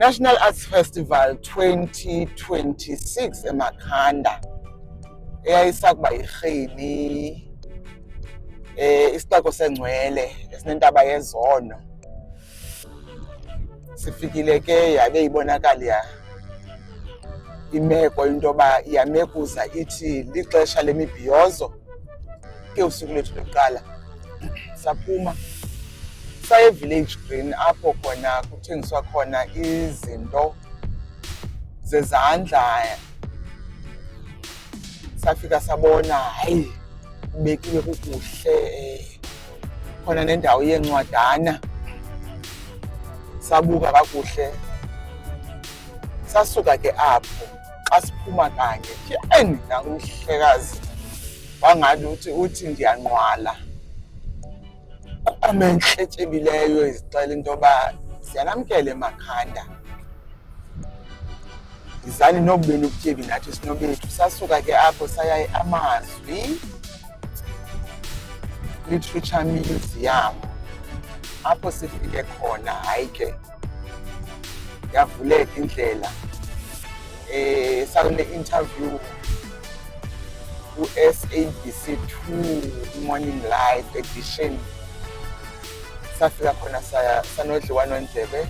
National Arts Festival 2026 eMakhanda eyayisakuba iRhini isixeko sengcwele esinentaba yezono. Sifikile ke yabe ibonakala imeko into yoba iyamekuza ithi lixesha lemibhiyozo ke usuku lethu lokuqala. Saphuma saye Village Green apho khona kuthengiswa khona izinto zezandla. Safika sabona hayi kubekiwe kukuhle, khona nendawo yencwadana. Sabuka kakuhle, sasuka ke apho xa siphuma kanye tyeni nangumhlekazi wangathi uthi ndiyanqwala amentle etyebileyo izixela into yoba siyanamkela eMakhanda, yizani nobubeni ubutyebi nathi sinobethu. Sasuka ke apho saya eAmazwi Literature Museum apho sifike khona. Hayi ke yavuleka indlela. Sakune-interview ku-SABC 2 Morning Live edition. Safika khona sanodliwanondlebe,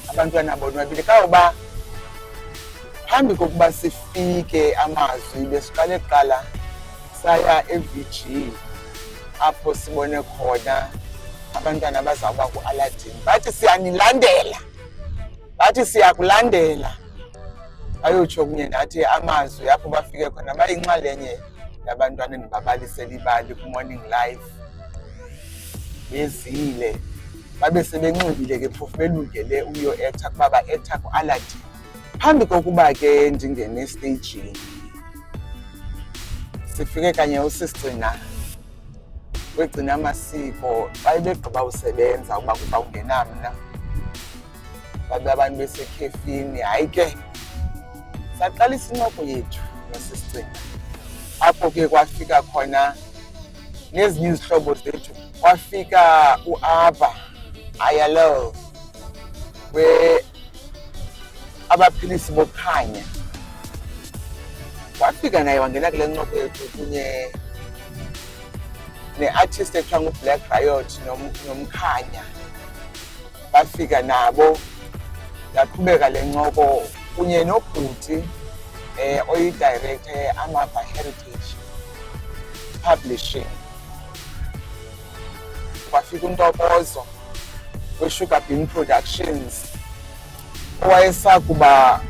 abantwana bonwabile. Kawuba phambi kokuba sifike Amazwi besiqale kuqala saya eVG apho sibone khona abantwana bazawuba ku-Aladdin. Bathi siyanilandela, bathi siyakulandela. Bayotsho kunye nathi Amazwi apho bafike khona bayinxalenye yabantwana endibabalisela ibali ku-Morning Live. Bezile babe sebenxibile ke phofu belungele uyo-ektha kuba ba-ektha ku-Aladdin. Phambi kokuba ke ndingene esteyijini sifike kanye usisigcina wegcina amasiko bayebegqiba usebenza ukuba kuzawungena mna, babe abantu besekhefini. Hayi ke saqalisa incoko yethu nosisigcina apho ke kwafika khona nezinye izihlobo zethu. Kwafika uAva Ayalo abaphilisi bokukhanya, wafika naye wangena kule ncoko yethu kunye ne-artist ekuthiwa nguBlack Riot nomkhanya. Bafika nabo yaqhubeka le ncoko kunye nobhuti oyi-director ye-Amava Heritage Publishing. Kwafika uNtokozo we-Sugar Bean Productions owayesakuba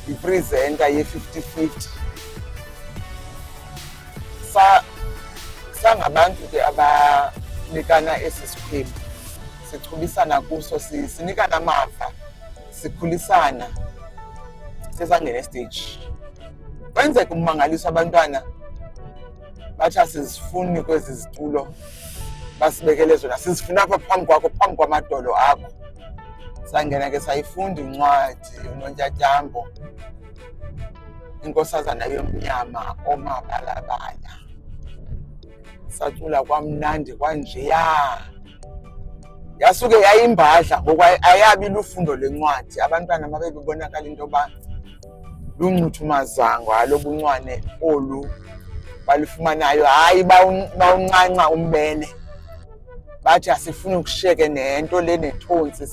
yipresenta ye-50-50. Sangabantu ke abanikana esi sikhwebu, sichubisana kuso, sinikana amava, sikhulisana, sesangena estage. Kwenzeka ummangaliso, abantwana bathi asizifuni kwezi zitulo basibekele zona, sizifuna apha phambi kwakho, phambi kwamadolo akho. Sangena ke sayifunda incwadi uNontyatyambo, inkosazana yomnyama omabalabala. Sacula kwamnandi kwanjeya, yasuke yayimbadla ngoku ayabi lufundo lwencwadi. Abantwana babe bebonakala into yoba lungcuthumazango alo buncwane olu balifumanayo, hayi bawuncanca umbele. Bathi asifuni ukushiyeke nento le nethonsi,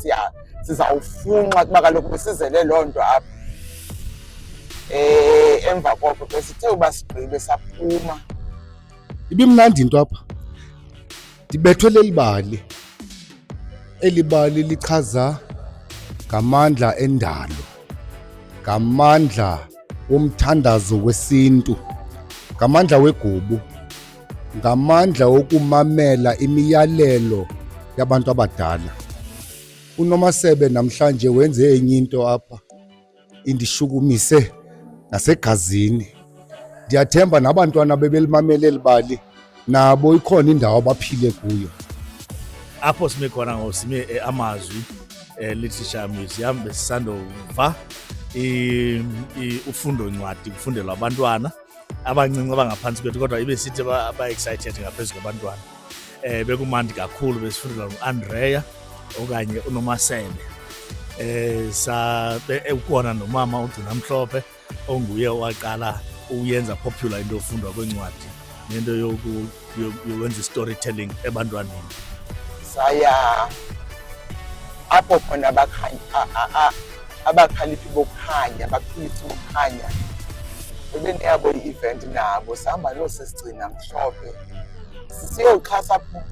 sizawufunxa kuba kaloku besizele loo nto apha. Emva koko ke sithe uba sigqibe saphuma. Ibimnandi into apha, ndibethwe leli bali. Eli bali lichaza ngamandla endalo, ngamandla womthandazo wesintu, ngamandla wegubu, ngamandla wokumamela imiyalelo yabantu abadala. uNomasebe namhlanje wenze enye into apha indishukumise nasegazini. Ndiyathemba nabantwana bebelimamele elibali nabo ikhona indawo abaphile kuyo. Apho sime khona ngosime eAmazwi Literature Museum besisandova ufundo ncwadi kufundelwa abantwana abancinci abangaphansi kwethu, kodwa ibe sithi ba-excited ngaphezulu kwabantwana. Bekumandi kakhulu, besifundela uAndrea okanye uNomasebe. ukhona nomama uGcina Mhlophe onguye waqala uyenza popular into yofundwa kwencwadi nento yokwenza storytelling ebantwaneni. Saya apho khona abakhaliphi bokukhanya abaphulisi bokukhanya bebeneyabo i-event nabo sihamba loSisigcina Mhlophe siyoxhasa apho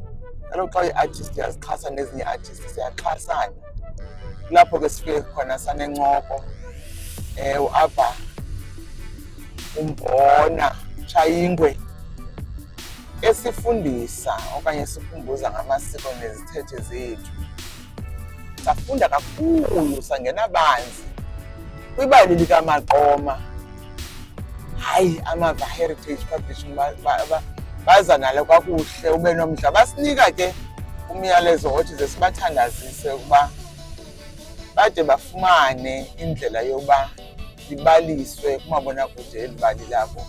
kaloku xa i-artist yazixhasa nezinye i-artist siyaxhasana. Lapho ke sifike khona sanencoko u-Abba umbona Chayingwe esifundisa okanye sikhumbuza ngamasiko nezithethe zethu. Safunda kakhulu sangena banzi kwibali likaMaqoma. Hayi amava Heritage Publishing baza nalo kakuhle ube nomdla basinika ke umyalezo othi ze sibathandazise ukuba bade bafumane indlela yoba libaliswe kumabonakude elibali labo.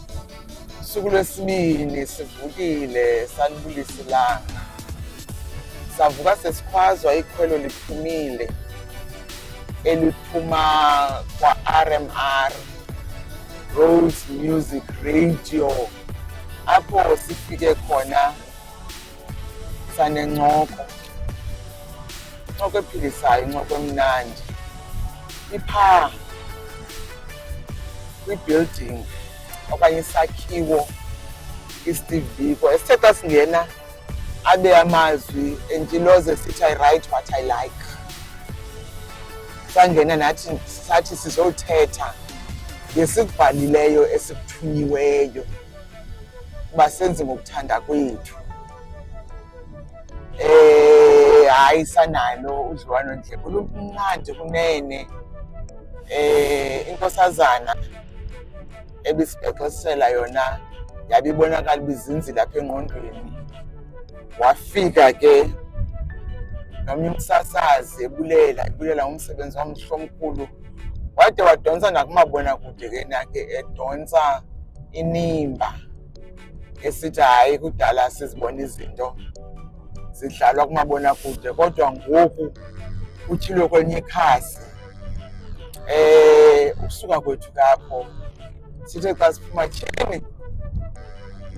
Usuku lwesibini sivukile salibulisa ilanga savuka sesikhwazwa ikhwelo liphumile eliphuma kwa-RMR Rhodes Music Radio apho sifike khona sanencoko ephilisayo, incoko emnandi iphaa kwi-building okanye isakhiwo iSteve Biko esithe xa singena abe amazwi entiloze sithi I write what I like. Sangena nathi sathi sizothetha ngesikubhalileyo esikuthunyiweyo uba senze ngokuthanda kwethu. Hayi sanalo udliwano nje kulumnandi kunene. Inkosazana ebisibhexesela yona yabibonakala bizinzile lapha engqondweni. Wafika ke nomnye umsasazi ebulela umsebenzi womhlo omkhulu wade wadonsa nakumabonakude ke nakhe edonsa inimba esithi hayi kudala sizibona izinto zidlalwa kumabonakude kodwa ngoku uthilwe kwenye ikhasi. Ukusuka kwethu kapho sithe xa siphuma tyhini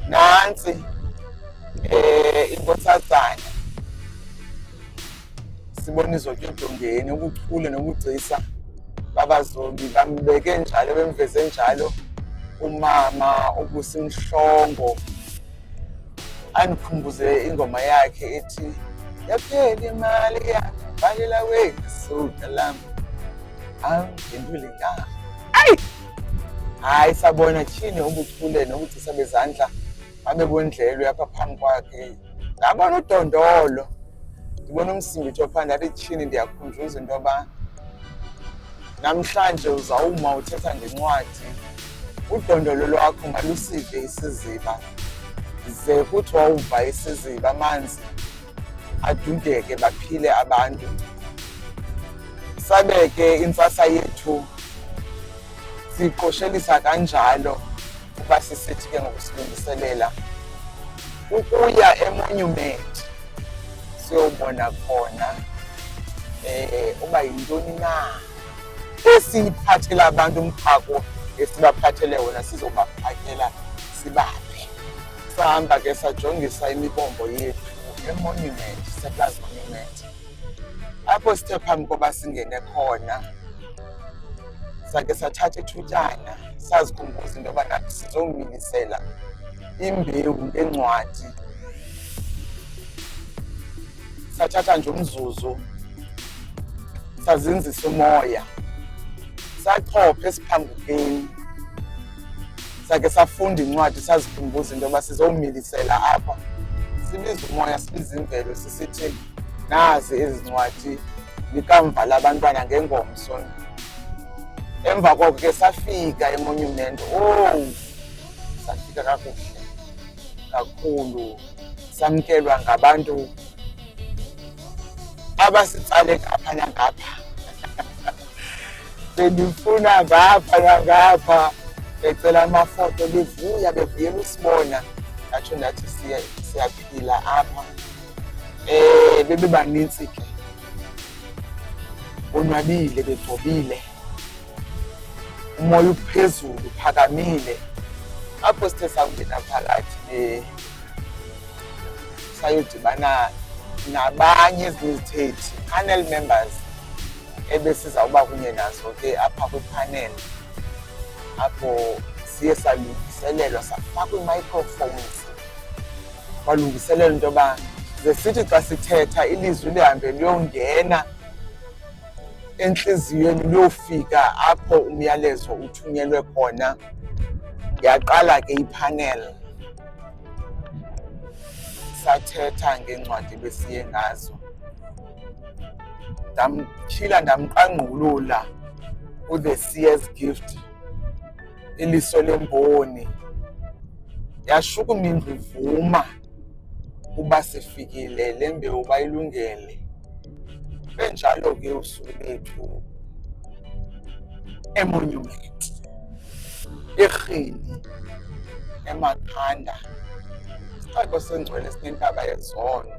nantsi inkosazana sibona izotyudongeni ubuchule nobugcisa babazobi bambeke njalo bemveze njalo umama ubusimhlongo andikhumbuze ingoma yakhe ethi yaphela imali yabalela wethu suka lam angempilo nga. Hayi sabona tyhini ubuchule nobugcisa bezandla babebondlelwe apha phambi kwakhe. Ngabona udondolo ndibona umsimbitho phanda athi tyhini ndiyakhunjuza into yoba namhlanje uzawuma uthetha ngencwadi udondolo lwakho malusive isiziba ze kuthi wawuva isiziba amanzi adudeke baphile abantu. Sabe ke intsasa yethu siqoshelisa kanjalo ukuba sisithi ke ngokusilungiselela ukuya eMonument siyobona khona uba yintoni na esiyiphathela abantu umphako esibaphathele wona sizobaphakela sibaphe. Sahamba ke sajongisa imibombo yethu eMonument, Settlers Monument. Apho sithe phambi koba singene khona sake sathatha ithutyana sazikhumbuza into yoba nathi sizomilisela imbewu ngencwadi. Sathatha nje umzuzu sazinzisa umoya sachopha esiphambukeni sake safunda incwadi sazikhumbuza into yoba sizomilisela apha sibiza umoya sibiza imvelo sisithi nazi ezi ncwadi likamva labantwana ngengomso. Emva koko ke safika eMonument. Safika kakuhle kakhulu samkelwa ngabantu abasitsale ngapha nangapha bendifuna ngapha nangapha becela amafoto bevuyela usibona yatsho ndathi siyaphila apha. Bebebanintsi ke bonwabile begcobile, umoya uphezulu uphakamile. Apho sithe sangena phakathi sayodibana nabanye ezinye izithethi, panel members ebesizawuba kunye nazo ke apha kwipanel, apho siye salungiselelwa safakwa ii-microphones, kwalungiselelwa into yoba ze sithi xa sithetha ilizwi lihambe liyongena entliziyweni liyofika apho umyalezo uthunyelwe khona. Yaqala ke ipanel, sathetha ngeencwadi besiye ngazo. Ndamtyhila ndamqangqulula uThe Seer's Gift, iliso lemboni. Yashukuma indlu ivuma uba sifikile, le mbewu bayilungele. Benjalo ke usuku lethu eMonument, eRhini, eMakhanda, isixeko sengcwele esinentaba yezono.